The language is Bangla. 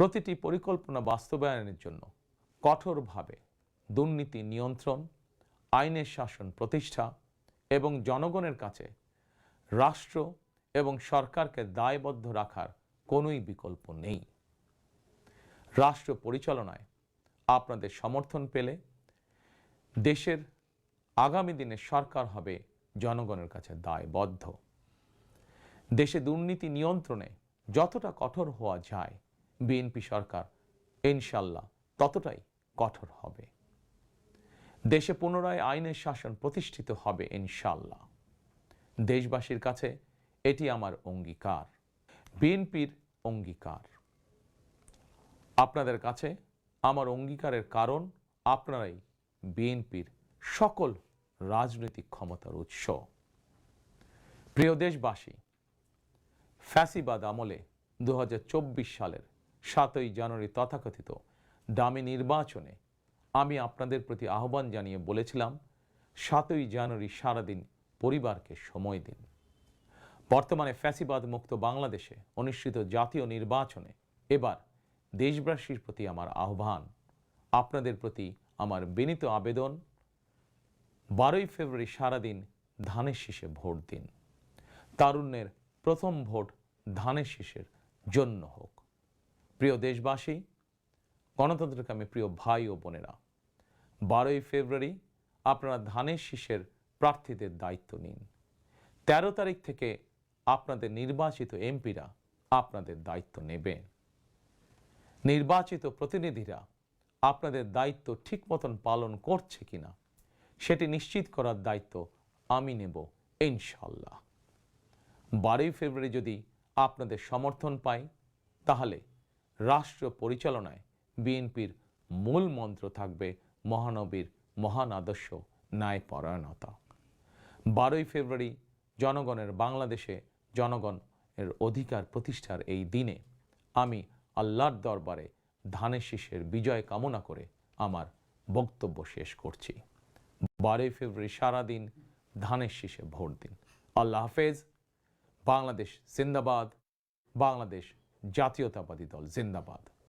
প্রতিটি পরিকল্পনা বাস্তবায়নের জন্য কঠোরভাবে দুর্নীতি নিয়ন্ত্রণ, আইনের শাসন প্রতিষ্ঠা এবং জনগণের কাছে রাষ্ট্র এবং সরকারকে দায়বদ্ধ রাখার কোনোই বিকল্প নেই। রাষ্ট্র পরিচালনায় আপনাদের সমর্থন পেলে দেশের আগামী দিনের সরকার হবে জনগণের কাছে দায়বদ্ধ। দেশে দুর্নীতি নিয়ন্ত্রণে যতটা কঠোর হওয়া যায়, বিএনপি সরকার ইনশাল্লাহ ততটাই কঠোর হবে। দেশে পুনরায় আইনের শাসন প্রতিষ্ঠিত হবে ইনশাল্লাহ। দেশবাসীর কাছে এটি আমার অঙ্গীকার, বিএনপির অঙ্গীকার। আপনাদের কাছে আমার অঙ্গীকারের কারণ আপনারাই বিএনপির সকল রাজনৈতিক ক্ষমতার উৎস। প্রিয় দেশবাসী, ফ্যাসিবাদ আমলে 2024 সালের 7ই জানুয়ারি তথাকথিত দামি নির্বাচনে আমি আপনাদের প্রতি আহ্বান জানিয়ে বলেছিলাম, 7ই জানুয়ারি সারাদিন পরিবারকে সময় দিন। বর্তমানে ফ্যাসিবাদ মুক্ত বাংলাদেশে অনুষ্ঠিত জাতীয় নির্বাচনে এবার দেশবাসীর প্রতি আমার আহ্বান, আপনাদের প্রতি আমার বিনীত আবেদন, 12ই ফেব্রুয়ারি সারাদিন ধানের শীষে ভোট দিন। তারুণ্যের প্রথম ভোট ধানের শীষের জন্য হোক। প্রিয় দেশবাসী, গণতন্ত্রকামী প্রিয় ভাই ও বোনেরা, 12ই ফেব্রুয়ারি আপনারা ধানের শীষের প্রার্থীদের দায়িত্ব নিন। 13 তারিখ থেকে আপনাদের নির্বাচিত এমপিরা আপনাদের দায়িত্ব নেবেন। নির্বাচিত প্রতিনিধিরা আপনাদের দায়িত্ব ঠিক মতন পালন করছে কিনা সেটি নিশ্চিত করার দায়িত্ব আমি নেব ইনশাল্লাহ। 12ই ফেব্রুয়ারি যদি আপনাদের সমর্থন পাই, তাহলে রাষ্ট্র পরিচালনায় বিএনপির মূল মন্ত্র থাকবে মহানবীর মহান আদর্শ, ন্যায়পরায়ণতা। 12ই ফেব্রুয়ারি জনগণের বাংলাদেশে জনগণের অধিকার প্রতিষ্ঠার এই দিনে আমি আল্লাহর দরবারে ধানের শীষের বিজয় কামনা করে আমার বক্তব্য শেষ করছি। 12ই ফেব্রুয়ারি সারাদিন ধানের শীষে ভোট দিন। আল্লাহ হাফেজ। বাংলাদেশ জিন্দাবাদ। বাংলাদেশ জাতীয়তাবাদী দল জিন্দাবাদ।